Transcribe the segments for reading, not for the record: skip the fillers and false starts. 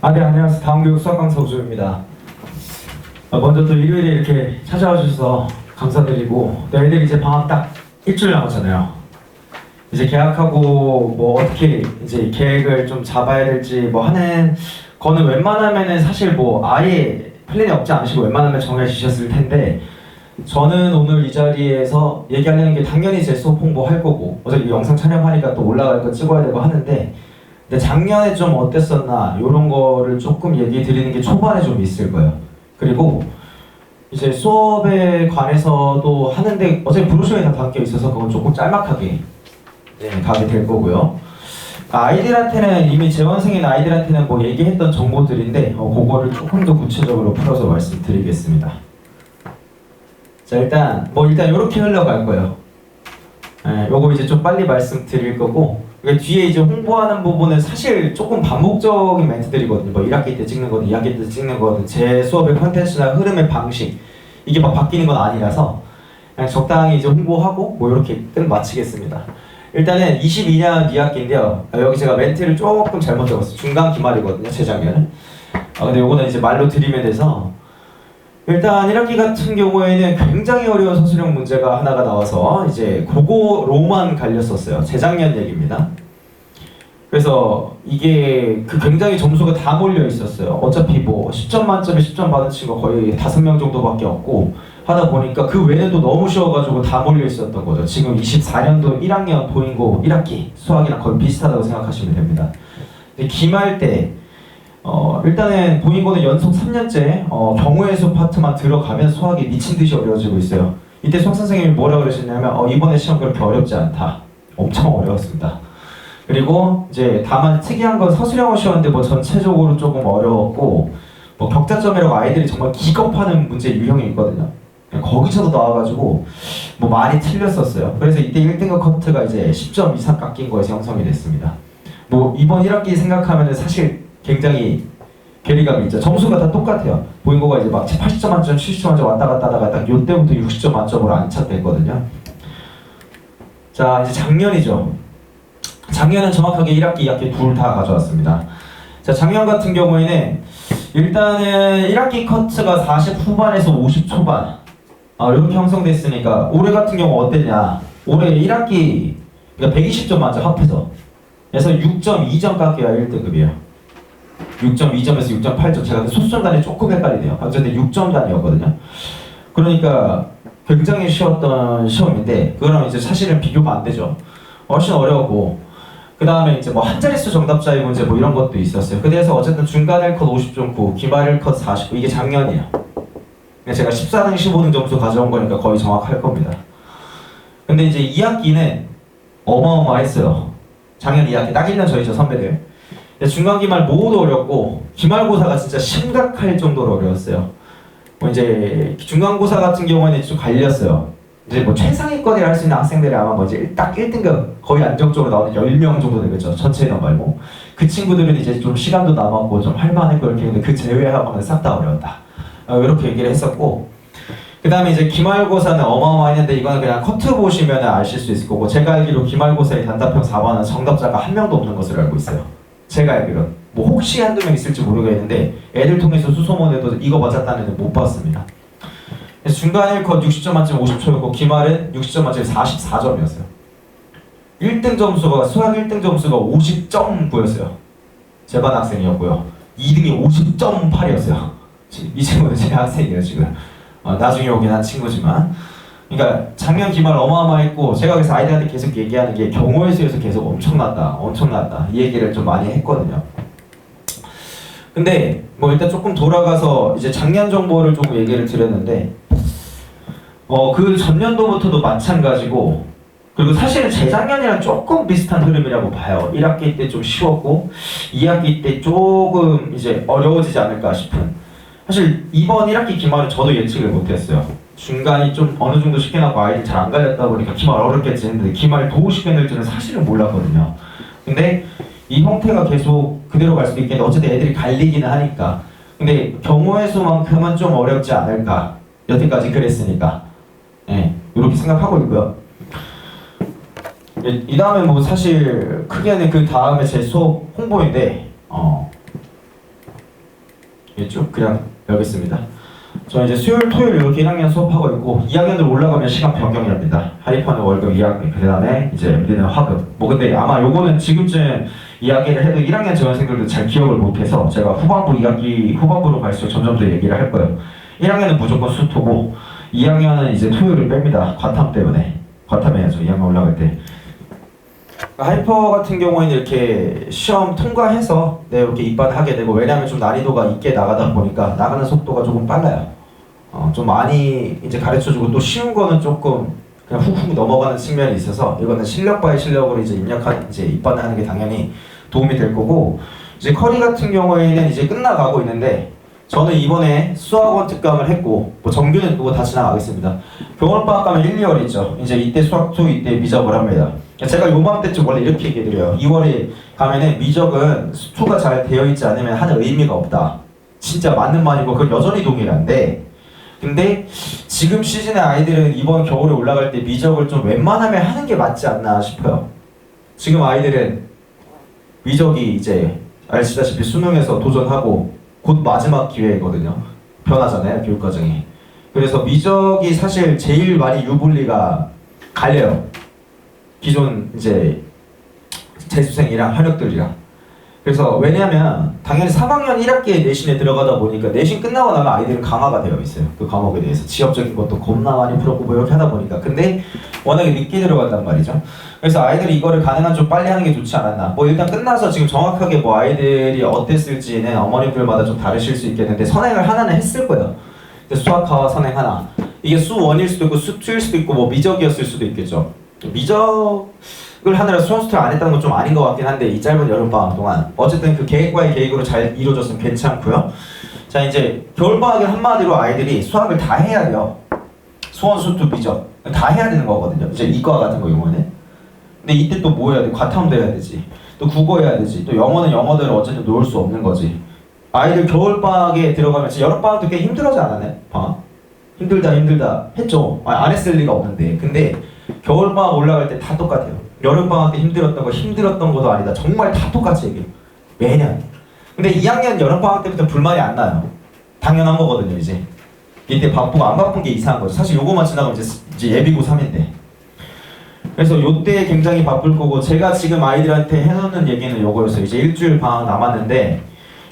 네, 안녕하세요. 다음교육 수학 강사 우주입니다. 먼저 또 일요일에 이렇게 찾아와 주셔서 감사드리고, 너희들이 이제 방학 딱 일주일 남았잖아요. 이제 개학하고 뭐 어떻게 이제 계획을 좀 잡아야 될지 뭐 하는 거는 웬만하면은 사실 뭐 아예 플랜이 없지 않으시고 웬만하면 정해주셨을 텐데, 저는 오늘 이 자리에서 얘기하려는 게 당연히 제 수업 홍보할 거고, 어차피 영상 촬영하니까 또 올라갈 거 찍어야 되고 하는데, 근데 작년에 좀 어땠었나 이런 거를 조금 얘기 드리는 게 초반에 좀 있을 거예요. 그리고 이제 수업에 관해서도 하는데 어차피 브로셔에 다 담겨 있어서 그건 조금 짤막하게 가게 될 거고요. 아이들한테는 이미 재원생인 아이들한테는 뭐 얘기했던 정보들인데 그거를 조금 더 구체적으로 풀어서 말씀드리겠습니다. 자, 일단 이렇게 흘러갈 거예요. 요거 이제 좀 빨리 말씀드릴 거고, 뒤에 이제 홍보하는 부분은 사실 조금 반복적인 멘트들이거든요. 뭐 1학기 때 찍는 거든 2학기 때 찍는 거든 제 수업의 컨텐츠나 흐름의 방식 이게 막 바뀌는 건 아니라서 그냥 적당히 이제 홍보하고 뭐 이렇게 끝 마치겠습니다. 일단은 22년 2학기인데요. 여기 제가 멘트를 조금 잘못 적었어요. 중간 기말이거든요, 재작년은. 근데 요거는 이제 말로 드리면 돼서, 일단 1학기 같은 경우에는 굉장히 어려운 서술형 문제가 하나가 나와서 이제 그거로만 갈렸었어요. 재작년 얘기입니다. 그래서 이게 굉장히 점수가 다 몰려 있었어요. 어차피 뭐 10점 만점에 10점 받은 친구가 거의 5명 정도밖에 없고 하다 보니까 그 외에는 또 너무 쉬워가지고 다 몰려 있었던 거죠. 지금 24년도 1학년 도인고 1학기 수학이랑 거의 비슷하다고 생각하시면 됩니다. 근데 기말 때 일단은 보인고는 연속 3년째 경우의 수 파트만 들어가면 수학이 미친듯이 어려워지고 있어요. 이때 수학 선생님이 뭐라고 그러셨냐면 이번에 시험 그렇게 어렵지 않다. 엄청 어려웠습니다. 그리고 이제 다만 특이한 건 서술형을 쉬웠는데 뭐 전체적으로 조금 어려웠고, 뭐 격자점이라고 아이들이 정말 기겁하는 문제 유형이 있거든요. 거기서도 나와가지고 뭐 많이 틀렸었어요. 그래서 이때 1등급 커트가 이제 10점 이상 깎인 거에서 형성이 됐습니다. 뭐 이번 1학기 생각하면은 사실 굉장히 괴리감이 있죠. 점수가 다 똑같아요. 보인고가 이제 막 80점 만점, 70점 만점 왔다 갔다 하다가 딱 요때부터 60점 만점으로 안착됐거든요. 자, 이제 작년이죠. 작년은 정확하게 1학기, 2학기 둘 다 가져왔습니다. 자, 작년 같은 경우에는 일단은 1학기 커트가 40 후반에서 50 초반 이렇게 형성됐으니까 올해 같은 경우 어땠냐. 올해 1학기 그러니까 120점 만점 합해서 그래서 6.2점 깎여야 1등급이에요. 6.2점에서 6.8점. 제가 소수점 단위 조금 헷갈리네요. 어쨌든 6점 단위였거든요. 그러니까 굉장히 쉬웠던 시험인데 그거랑 이제 사실은 비교가 안 되죠. 훨씬 어려웠고, 그 다음에 이제 뭐 한 자릿수 정답자의 문제 뭐 이런 것도 있었어요. 그래서 어쨌든 중간 1컷 50.9, 기말 1컷 49, 이게 작년이에요. 제가 14등 15등 점수 가져온 거니까 거의 정확할 겁니다. 근데 이제 2학기는 어마어마했어요. 작년 2학기 딱 1년 전이죠, 선배들. 중간 기말 모두 어렵고 기말고사가 진짜 심각할 정도로 어려웠어요. 뭐 이제 중간고사 같은 경우에는 좀 갈렸어요. 이제 뭐 최상위권이라 할 수 있는 학생들이 아마 뭐지 딱 1등급 거의 안정적으로 나오는 10명 정도 되겠죠. 전체 인원 말고. 그 친구들은 이제 좀 시간도 남았고 좀 할만했고 이렇게 했는데 그 제외하고는 싹 다 어려웠다. 이렇게 얘기를 했었고, 그 다음에 이제 기말고사는 어마어마했는데 이거는 그냥 커트 보시면 아실 수 있을 거고, 제가 알기로 기말고사의 단답형 4번은 정답자가 한 명도 없는 것으로 알고 있어요. 제가 알기로 뭐 혹시 한두 명 있을지 모르겠는데 애들 통해서 수소문에도 이거 맞았다는 애는 못 봤습니다. 그래서 중간 1컷 60점 만점 50초였고 기말은 60점 만점에 44점이었어요. 1등 점수가 수학 1등 점수가 50.9였어요. 제 반 학생이었고요. 2등이 50.8이었어요. 이 친구는 제 학생이에요 지금. 나중에 오긴 한 친구지만. 그러니까 작년 기말 어마어마했고, 제가 그래서 아이들한테 계속 얘기하는 게 경우의 수에서 계속 엄청났다 이 얘기를 좀 많이 했거든요. 근데 뭐 일단 조금 돌아가서 이제 작년 정보를 조금 얘기를 드렸는데 그 전년도부터도 마찬가지고, 그리고 사실은 재작년이랑 조금 비슷한 흐름이라고 봐요. 1학기 때 좀 쉬웠고 2학기 때 조금 이제 어려워지지 않을까 싶은. 사실 이번 1학기 기말은 저도 예측을 못했어요. 중간이 좀 어느 정도 쉽게 나고 아이들이 잘 안 갈렸다 보니까 기말 어렵겠지 했는데 기말 도 쉽게 낼 줄은 사실은 몰랐거든요. 근데 이 형태가 계속 그대로 갈 수도 있겠는데 어쨌든 애들이 갈리기는 하니까. 근데 경우의 수만큼은 좀 어렵지 않을까. 여태까지 그랬으니까. 이렇게 생각하고 있고요. 이 다음에 뭐 사실 크게는 그 다음에 제 수업 홍보인데 그냥 열겠습니다. 저는 이제 수요일, 토요일 이렇게 1학년 수업하고 있고 2학년들 올라가면 시간 변경이랍니다. 하이퍼는 월급 2학년, 그 다음에 이제 우리는 화급. 뭐 근데 아마 요거는 지금쯤 이야기를 해도 1학년 재원생들도 잘 기억을 못해서 제가 후반부로 갈수록 점점 더 얘기를 할 거예요. 1학년은 무조건 수토고 2학년은 이제 토요일을 뺍니다. 과탐 때문에. 과탐해야죠. 2학년 올라갈 때. 하이퍼 같은 경우에는 이렇게 시험 통과해서 이렇게 입반하게 되고, 왜냐하면 좀 난이도가 있게 나가다 보니까 나가는 속도가 조금 빨라요. 좀 많이 이제 가르쳐주고 또 쉬운 거는 조금 그냥 훅훅 넘어가는 측면이 있어서 이거는 실력 바의 실력으로 이제 이제 입반을 하는 게 당연히 도움이 될 거고, 이제 커리 같은 경우에는 이제 끝나가고 있는데 저는 이번에 수학원 특강을 했고 뭐 정규는 그거 다 지나가겠습니다. 겨울방학 가면 1, 2월 있죠. 이제 이때 수학투 이때 미적을 합니다. 제가 요맘때쯤 원래 이렇게 얘기해드려요. 2월에 가면은 미적은 수투가 잘 되어 있지 않으면 하는 의미가 없다. 진짜 맞는 말이고 그건 여전히 동일한데, 근데 지금 시즌의 아이들은 이번 겨울에 올라갈 때 미적을 좀 웬만하면 하는 게 맞지 않나 싶어요. 지금 아이들은 미적이 이제 아시다시피 수능에서 도전하고 곧 마지막 기회거든요. 변하잖아요, 교육과정이. 그래서 미적이 사실 제일 많이 유불리가 갈려요. 기존 이제 재수생이랑 현역들이랑. 그래서 왜냐하면 당연히 3학년 1학기에 내신에 들어가다 보니까 내신 끝나고 나면 아이들은 강화가 되어 있어요. 그 과목에 대해서 지역적인 것도 겁나 많이 풀었고 뭐 이렇게 하다 보니까. 근데 워낙에 늦게 들어간단 말이죠. 그래서 아이들이 이거를 가능한 좀 빨리 하는 게 좋지 않았나. 뭐 일단 끝나서 지금 정확하게 뭐 아이들이 어땠을지는 어머님들마다 좀 다르실 수 있겠는데 선행을 하나는 했을 거예요. 수학하와 선행 하나. 이게 수1일 수도 있고 수2일 수도 있고 뭐 미적이었을 수도 있겠죠. 미적을 하느라 수원수트를 안 했다는 건 좀 아닌 것 같긴 한데 이 짧은 여름방학 동안 어쨌든 그 계획과의 계획으로 잘 이루어졌으면 괜찮고요. 자, 이제 겨울방학에 한마디로 아이들이 수학을 다 해야 돼요. 수원수트 미적 다 해야 되는 거거든요. 이제 이과 같은 거 이번에. 근데 이때 또 뭐 해야 돼? 과탐도 해야 되지. 또 국어 해야 되지. 또 영어는 영어대로 어쨌든 놓을 수 없는 거지. 아이들 겨울방학에 들어가면 진짜 여름방학도 꽤 힘들어지 않았나요? 방학? 힘들다 했죠. 안 했을 리가 없는데. 근데 겨울방학 올라갈 때 다 똑같아요. 여름방학 때 힘들었던 것도 아니다. 정말 다 똑같이 얘기해요. 매년. 근데 2학년 여름방학 때부터 불만이 안 나요. 당연한 거거든요, 이제. 이때 바쁘고 안 바쁜 게 이상한 거죠. 사실 요거만 지나가면 이제 예비고 3인데. 그래서 요때 굉장히 바쁠 거고, 제가 지금 아이들한테 해놓는 얘기는 요거였어요. 이제 일주일 방학 남았는데,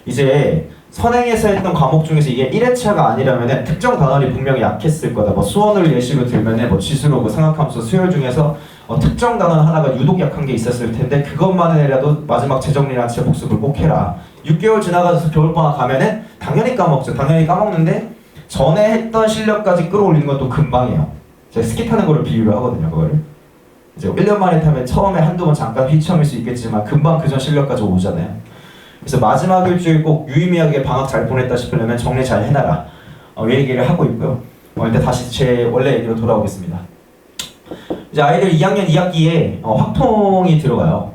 이제 선행에서 했던 과목 중에서 이게 1회차가 아니라면은 특정 단원이 분명히 약했을 거다. 뭐 수원을 예시로 들면은 뭐 지수로 그 생각하면서 수열 중에서 특정 단원 하나가 유독 약한 게 있었을 텐데 그것만이라도 마지막 재정리랑 재복습을 꼭 해라. 6개월 지나가서 겨울방학 가면은 당연히 까먹죠. 당연히 까먹는데 전에 했던 실력까지 끌어올리는 건 또 금방이에요. 제가 스키 타는 거를 비유를 하거든요, 그거를. 이제 1년 만에 타면 처음에 한두 번 잠깐 휘청일 수 있겠지만 금방 그전 실력까지 오잖아요. 그래서 마지막 일주일 꼭 유의미하게 방학 잘 보냈다 싶으려면 정리 잘 해놔라. 이 얘기를 하고 있고요. 일단 다시 제 원래 얘기로 돌아오겠습니다. 이제 아이들 2학년 2학기에 확통이 들어가요.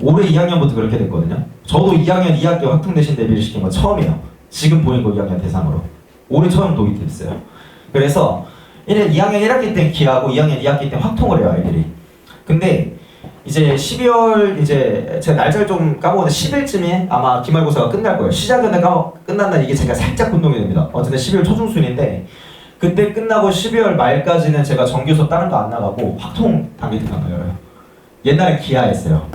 올해 2학년부터 그렇게 됐거든요. 저도 2학년 2학기 확통 대신 대비를 시킨 건 처음이에요. 지금 보인 거 2학년 대상으로. 올해 처음 도입됐어요. 그래서 2학년 1학기 때 기하고 2학년 2학기 때 확통을 해요, 아이들이. 근데 이제 12월 이제 제가 날짜를 좀 까먹었는데 10일쯤에 아마 기말고사가 끝날 거예요. 시작은 끝난 날 이게 제가 살짝 혼동이 됩니다. 어쨌든 12월 초중순인데 그때 끝나고 12월 말까지는 제가 정규서 다른 거 안 나가고 확통 단기 특강을 열어요. 옛날에 기하했어요.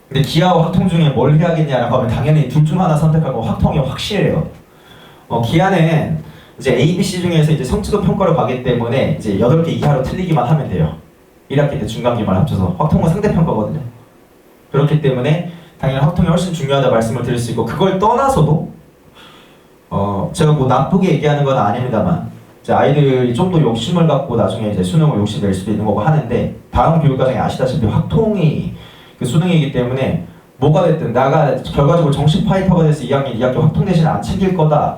근데 기하와 확통 중에 뭘 해야겠냐라고 하면 당연히 둘 중 하나 선택하고 확통이 확실해요. 기하는 이제 A, B, C 중에서 이제 성취도 평가로 가기 때문에 이제 8개 이하로 틀리기만 하면 돼요. 1학기 때 중간기말 합쳐서. 확통은 상대평가거든요. 그렇기 때문에 당연히 확통이 훨씬 중요하다 말씀을 드릴 수 있고, 그걸 떠나서도 제가 뭐 나쁘게 얘기하는 건 아닙니다만 이제 아이들이 좀 더 욕심을 갖고 나중에 이제 수능을 욕심낼 수도 있는 거고 하는데, 다음 교육과정에 아시다시피 확통이 그 수능이기 때문에 뭐가 됐든 나가 결과적으로 정식 파이터가 돼서 2학년 2학기 확통 대신 안 챙길 거다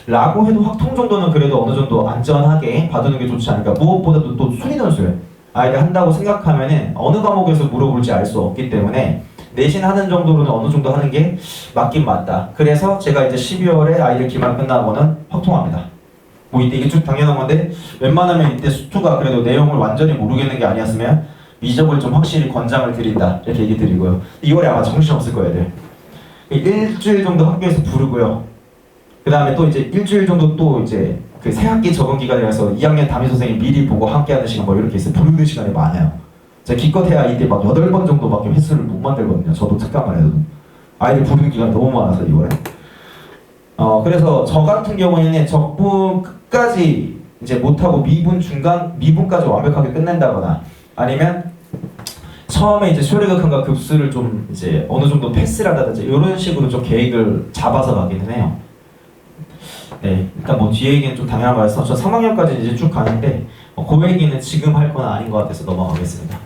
라고 해도 확통 정도는 그래도 어느 정도 안전하게 봐두는 게 좋지 않을까. 무엇보다도 또 순위 점수를 아이가 한다고 생각하면은 어느 과목에서 물어볼지 알 수 없기 때문에 내신 하는 정도로는 어느 정도 하는 게 맞긴 맞다. 그래서 제가 이제 12월에 아이들 기말 끝나고는 확통합니다. 뭐 이때 이게 쭉 당연한 건데 웬만하면 이때 수투가 그래도 내용을 완전히 모르겠는 게 아니었으면 미적을 좀 확실히 권장을 드린다 이렇게 얘기 드리고요. 2월에 아마 정신없을 거예요, 애들. 일주일 정도 학교에서 부르고요. 그 다음에 또 이제 일주일 정도 또 이제 그 새학기 적응 기간이라서 2학년 담임 선생님 미리 보고 함께하는 시간 뭐 이렇게 있어요. 부르는 시간이 많아요. 제가 기껏해야 이때 막 8번 정도밖에 횟수를 못 만들거든요. 저도 특강만 해도. 아이들 부르는 기간이 너무 많아서 이번에. 그래서 저 같은 경우에는 적분 끝까지 이제 못하고 미분까지 완벽하게 끝낸다거나 아니면 처음에 이제 수요일극한과 급수를 좀 이제 어느 정도 패스를 한다든지 이런 식으로 좀 계획을 잡아서 가기는 해요. 네, 일단 뭐 뒤에 얘기는 좀 당연한 거라서 저 3학년까지 이제 쭉 가는데 그 얘기는 지금 할 건 아닌 것 같아서 넘어가겠습니다.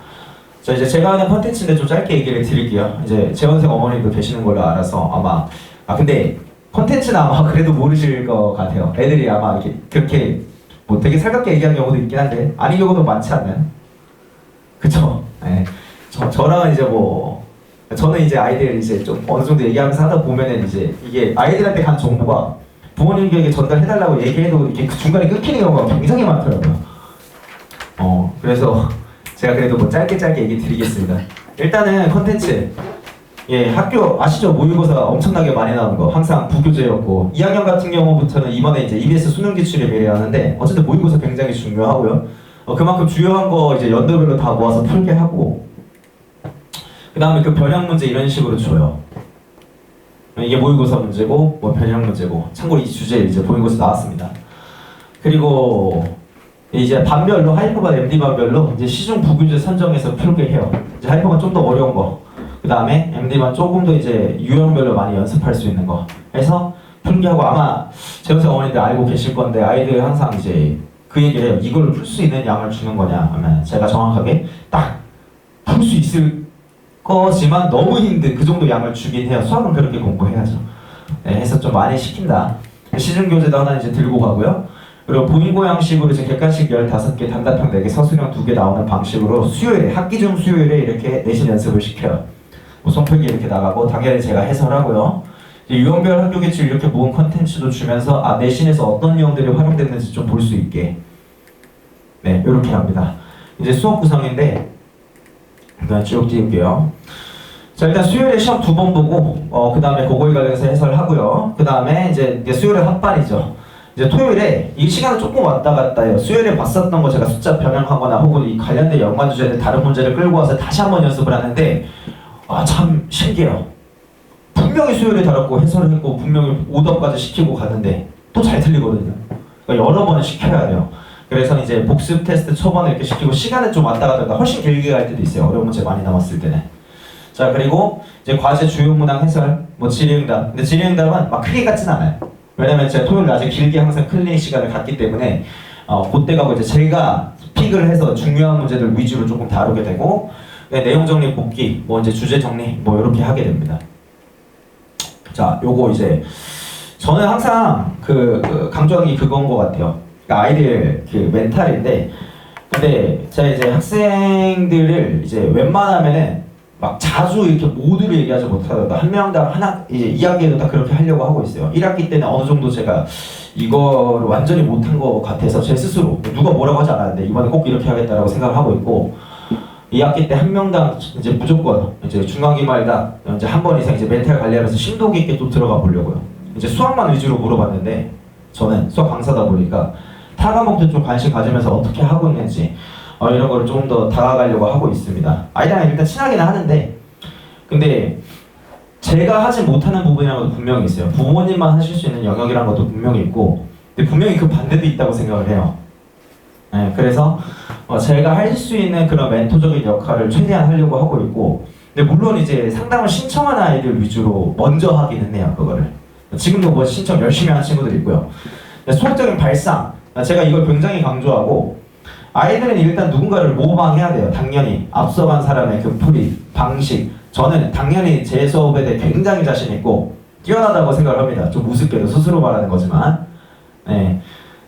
자, 이제 제가 하는 컨텐츠인데 좀 짧게 얘기를 드릴게요. 이제 재원생 어머님도 계시는 걸로 알아서 아마 근데 컨텐츠는 아마 그래도 모르실 것 같아요. 애들이 아마 이렇게 그렇게 뭐 되게 살갑게 얘기하는 경우도 있긴 한데 아닌 경우도 많지 않나요? 그쵸? 네. 저랑은 이제 뭐 저는 이제 아이들 이제 좀 어느 정도 얘기하면서 하다 보면은 이제 이게 아이들한테 간 정보가 부모님에게 전달해달라고 얘기해도 이렇게 그 중간에 끊기는 경우가 굉장히 많더라고요. 그래서 제가 그래도 뭐 짧게 얘기 드리겠습니다. 일단은 컨텐츠 예, 학교 아시죠? 모의고사 엄청나게 많이 나오는 거 항상 부교재였고 2학년 같은 경우부터는 이번에 이제 EBS 수능 기출에 미래하는데 어쨌든 모의고사 굉장히 중요하고요. 그만큼 주요한 거 이제 연도별로 다 모아서 풀게 하고 그 다음에 그 변형 문제 이런 식으로 줘요. 이게 모의고사 문제고 뭐 변형 문제고 참고로 이 주제 이제 모의고사 나왔습니다. 그리고 이제 반별로 하이퍼반 MD 반별로 이제 시중 부교재 선정해서 풀게 해요. 이제 하이퍼반 좀 더 어려운 거, 그 다음에 MD반 조금 더 이제 유형별로 많이 연습할 수 있는 거 해서 풀게 하고 아마 재원생 어머니들 알고 계실 건데 아이들 항상 이제 그 얘기를 해요. 이걸 풀 수 있는 양을 주는 거냐 하면 제가 정확하게 딱 풀 수 있을 거지만 너무 힘든 그 정도 양을 주긴 해요. 수학은 그렇게 공부해야죠. 네, 해서 좀 많이 시킨다. 시중 교재도 하나 이제 들고 가고요. 그리고 본인고 양식으로 이제 객관식 15개, 단답형 4개, 서술형 2개 나오는 방식으로 수요일에 학기 중 수요일에 이렇게 내신 연습을 시켜요. 뭐 손필기 이렇게 나가고 당연히 제가 해설하고요. 유형별 학교 기출 이렇게 모은 컨텐츠도 주면서 내신에서 어떤 유형들이 활용됐는지 좀 볼 수 있게 네 이렇게 합니다. 이제 수업 구성인데 일단 쭉 띄울게요. 자, 일단 수요일에 시험 2번 보고 그 다음에 그거에 관련해서 해설하고요. 그 다음에 이제 수요일에 합반이죠. 이제 토요일에 이 시간을 조금 왔다 갔다 해요. 수요일에 봤었던 거 제가 숫자 변형하거나 혹은 이 관련된 연관 주제들 다른 문제를 끌고 와서 다시 한번 연습을 하는데 참 신기해요. 분명히 수요일에 다뤘고 해설을 했고 분명히 오답까지 시키고 가는데 또 잘 틀리거든요. 그러니까 여러 번은 시켜야 돼요. 그래서 이제 복습 테스트 초반에 이렇게 시키고 시간을 좀 왔다 갔다 훨씬 길게 갈 때도 있어요. 어려운 문제 많이 남았을 때는. 자, 그리고 이제 과제 주요 문항 해설, 뭐 질의응답. 근데 질의응답은 막 크게 같진 않아요. 왜냐면 제가 토요일 낮에 길게 항상 클리닉 시간을 갖기 때문에 그때 가고 이제 제가 픽을 해서 중요한 문제들 위주로 조금 다루게 되고 네, 내용 정리 복기, 뭐 이제 주제 정리 뭐 이렇게 하게 됩니다. 자, 요거 이제 저는 항상 강조하는 게 그건 것 같아요. 그러니까 아이들 그 멘탈인데, 근데 제가 이제 학생들을 이제 웬만하면은 막 자주 이렇게 모두를 얘기하지 못하더라도 한 명당 하나 이제 이야기에도 다 그렇게 하려고 하고 있어요. 1학기 때는 어느 정도 제가 이거를 완전히 못한 것 같아서 제 스스로 누가 뭐라고 하지 않았는데 이번에 꼭 이렇게 하겠다라고 생각을 하고 있고 2학기 때 한 명당 이제 무조건 이제 중간기말다 이제 한 번 이상 이제 멘탈 관리하면서 심도 깊게 또 들어가 보려고요. 이제 수학만 위주로 물어봤는데 저는 수학 강사다 보니까 타 과목도 좀 관심 가지면서 어떻게 하고 있는지 이런 거를 조금 더 다가가려고 하고 있습니다. 아이들이랑 일단 친하게는 하는데 근데 제가 하지 못하는 부분이라는 것도 분명히 있어요. 부모님만 하실 수 있는 영역이라는 것도 분명히 있고 근데 분명히 그 반대도 있다고 생각을 해요. 네, 그래서 제가 할 수 있는 그런 멘토적인 역할을 최대한 하려고 하고 있고 근데 물론 이제 상담을 신청하는 아이들 위주로 먼저 하기는 해요. 그거를 지금도 뭐 신청 열심히 하는 친구들 있고요. 수학적인 발상 제가 이걸 굉장히 강조하고 아이들은 일단 누군가를 모방해야 돼요. 당연히 앞서간 사람의 그 풀이, 방식 저는 당연히 제 수업에 대해 굉장히 자신 있고 뛰어나다고 생각을 합니다. 좀 우습게도 스스로 말하는 거지만 네,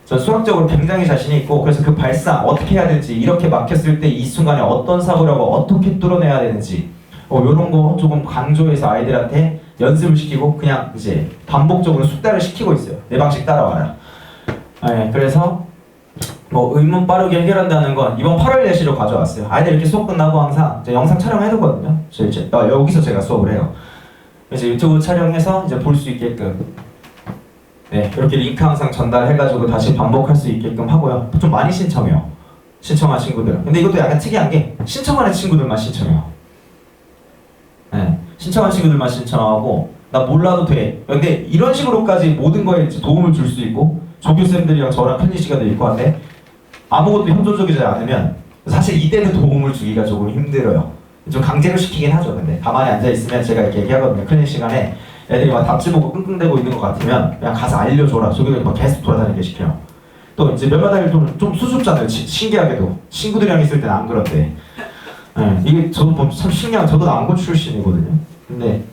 저 수학적으로 굉장히 자신이 있고 그래서 그 발상 어떻게 해야 되는지 이렇게 막혔을 때 이 순간에 어떤 사고를 하고 어떻게 뚫어내야 되는지 이런 거 조금 강조해서 아이들한테 연습을 시키고 그냥 이제 반복적으로 숙달을 시키고 있어요. 내 방식 따라와라. 네, 그래서 뭐 의문 빠르게 해결한다는 건 이번 8월 예시로 가져왔어요. 아이들 이렇게 수업 끝나고 항상 이제 영상 촬영해두거든요. 여기서 제가 수업을 해요. 그래서 유튜브 촬영해서 이제 볼 수 있게끔 네, 이렇게 링크 항상 전달해가지고 다시 반복할 수 있게끔 하고요. 좀 많이 신청해요. 신청한 친구들. 근데 이것도 약간 특이한 게 신청하는 친구들만 신청해요. 네, 신청한 친구들만 신청하고 나 몰라도 돼. 근데 이런 식으로까지 모든 거에 도움을 줄 수 있고 조교쌤들이랑 저랑 편의 시간도 있고 한데 아무것도 협조적이지 않으면 사실 이때는 도움을 주기가 조금 힘들어요. 좀 강제로 시키긴 하죠. 근데 가만히 앉아있으면 제가 이렇게 얘기하거든요. 클리닉 시간에 애들이 막 답지 보고 끙끙대고 있는 것 같으면 그냥 가서 알려줘라. 조교들이 막 계속 돌아다니게 시켜요. 또 이제 몇몇 아이들 좀 수줍잖아요. 신기하게도 친구들이랑 있을 때는 안 그런데 네, 이게 저도 보면 참 신기한. 저도 남고 출신이거든요. 근데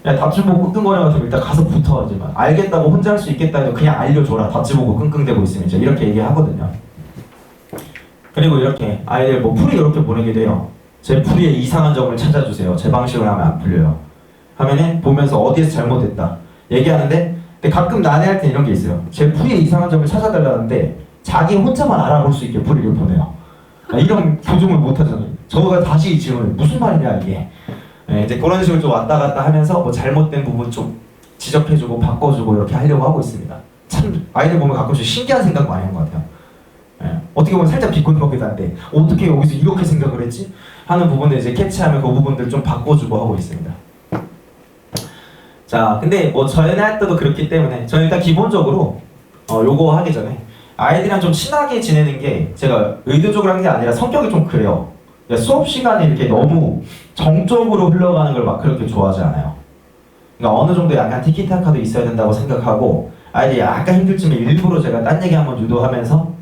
야, 답지 보고 끙끙거려 같으면 일단 가서 붙어. 하지만 알겠다고 혼자 할 수 있겠다 해도 그냥 알려줘라. 답지 보고 끙끙대고 있으면 이제 이렇게 얘기하거든요. 그리고 이렇게 아이들 뭐 풀이 이렇게 보내기도 해요. 제 풀이의 이상한 점을 찾아주세요. 제 방식으로 하면 안 풀려요. 하면은 보면서 어디에서 잘못했다 얘기하는데, 근데 가끔 난해할 때 이런 게 있어요. 제 풀이의 이상한 점을 찾아달라는데 자기 혼자만 알아볼 수 있게 풀이를 보내요. 이런 교정을 못 하잖아요. 저가 다시 질문을 무슨 말이냐 이게. 네, 이제 그런 식으로 좀 왔다 갔다 하면서 뭐 잘못된 부분 좀 지적해주고 바꿔주고 이렇게 하려고 하고 있습니다. 참 아이들 보면 가끔씩 신기한 생각 많이 하는 것 같아요. 네, 어떻게 보면 살짝 비꼬는 한데 어떻게 여기서 이렇게 생각을 했지? 하는 부분을 이제 캐치하면 그 부분들 좀 바꿔주고 하고 있습니다. 자, 근데 뭐 저희는 할 때도 그렇기 때문에 저는 일단 기본적으로 요거 하기 전에 아이들이랑 좀 친하게 지내는 게 제가 의도적으로 한 게 아니라 성격이 좀 그래요. 수업 시간에 이렇게 너무 정적으로 흘러가는 걸 막 그렇게 좋아하지 않아요. 그러니까 어느 정도 약간 티키타카도 있어야 된다고 생각하고 아이들이 약간 힘들지만 일부러 제가 딴 얘기 한번 유도하면서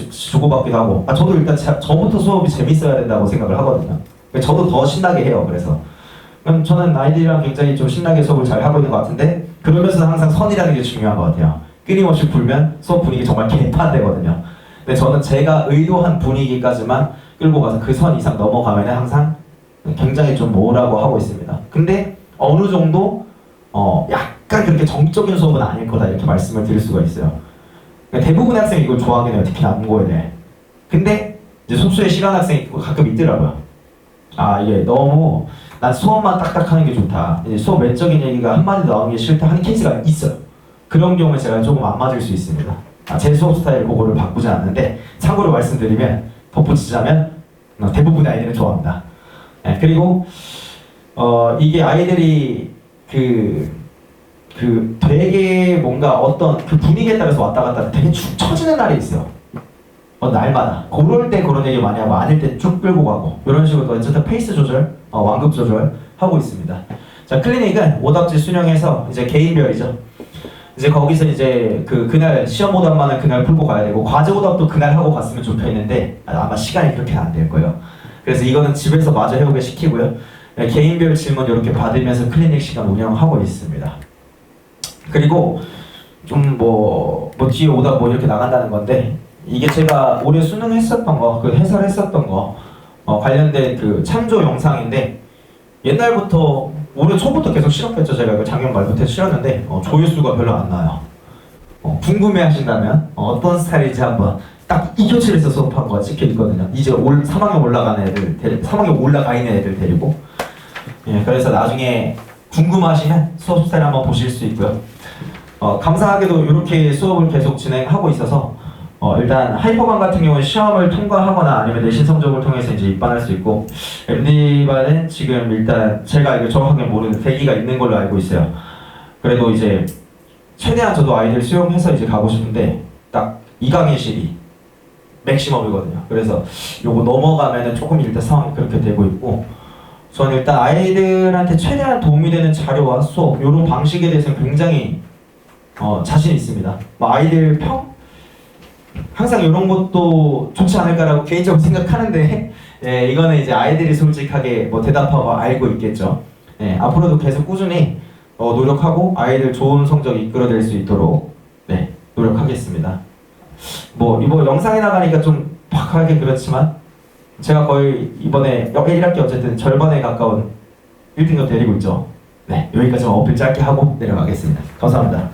주고받기도 하고 저도 일단 저부터 수업이 재밌어야 된다고 생각을 하거든요. 저도 더 신나게 해요. 그래서 저는 아이들이랑 굉장히 좀 신나게 수업을 잘 하고 있는 것 같은데 그러면서 항상 선이라는 게 중요한 것 같아요. 끊임없이 불면 수업 분위기 정말 개판되거든요. 근데 저는 제가 의도한 분위기까지만 끌고 가서 그 선 이상 넘어가면 항상 굉장히 좀 뭐라고 하고 있습니다. 근데 어느 정도 약간 그렇게 정적인 수업은 아닐 거다 이렇게 말씀을 드릴 수가 있어요. 그러니까 대부분의 학생이 이걸 좋아하긴 해요. 특히 남고에 대해. 근데 이제 속수에 싫어하는 학생이 가끔 있더라고요. 이게 너무 난 수업만 딱딱 하는 게 좋다. 이제 수업 외적인 얘기가 한마디도 나오는 게 싫다 하는 케이스가 있어요. 그런 경우에 제가 조금 안 맞을 수 있습니다. 제 수업 스타일 그거를 바꾸지 않는데 참고로 말씀드리면 덧붙이자면 대부분의 아이들은 좋아합니다. 네, 그리고 이게 아이들이 되게 뭔가 어떤 그 분위기에 따라서 왔다 갔다 되게 축 처지는 날이 있어요. 날마다. 그럴 때 그런 얘기 많이 하고 아닐 때 쭉 끌고 가고 이런 식으로 어쨌든 페이스 조절, 완급 조절 하고 있습니다. 자, 클리닉은 오답지 수령해서 이제 개인별이죠. 이제 거기서 이제 그날 시험 오답만은 그날 풀고 가야 되고 과제 오답도 그날 하고 갔으면 좋겠는데 아마 시간이 그렇게 안 될 거예요. 그래서 이거는 집에서 마저 해오게 시키고요. 네, 개인별 질문 이렇게 받으면서 클리닉 시간 운영하고 있습니다. 그리고 좀 뭐 뒤에 오답 뭐 이렇게 나간다는 건데 이게 제가 올해 수능했었던 거, 해설했었던 거 관련된 그 참조 영상인데 옛날부터 올해 초부터 계속 실험했죠. 제가 작년 말부터 실었는데 조회수가 별로 안 나와요. 궁금해하신다면 어떤 스타일인지 한번 딱 이 교실에서 수업한 거 찍혀 있거든요. 이제 3학년 올라가는 애들 3학년 올라가 있는 애들 데리고 그래서 나중에 궁금하시면 수업 스타일 한번 보실 수 있고요. 감사하게도 이렇게 수업을 계속 진행하고 있어서 일단 하이퍼반 같은 경우는 시험을 통과하거나 아니면 내신 성적을 통해서 이제 입반할 수 있고 MD반은 지금 일단 제가 알기로 정확하게 모르는 대기가 있는 걸로 알고 있어요. 그래도 이제 최대한 저도 아이들 수용해서 이제 가고 싶은데 딱 2강의실이 맥시멈이거든요. 그래서 요거 넘어가면은 조금 일단 상황이 그렇게 되고 있고 저는 일단 아이들한테 최대한 도움이 되는 자료와 수업 요런 방식에 대해서는 굉장히 자신 있습니다. 아이들 평? 항상 이런 것도 좋지 않을까라고 개인적으로 생각하는데 이거는 이제 아이들이 솔직하게 대답하고 알고 있겠죠. 앞으로도 계속 꾸준히 노력하고 아이들 좋은 성적 이끌어낼 수 있도록 노력하겠습니다. 이번 영상에 나가니까 좀 박하게 그렇지만 제가 거의 이번에 1학기 어쨌든 절반에 가까운 1등급 데리고 있죠. 여기까지만 어필 짧게 하고 내려가겠습니다. 감사합니다.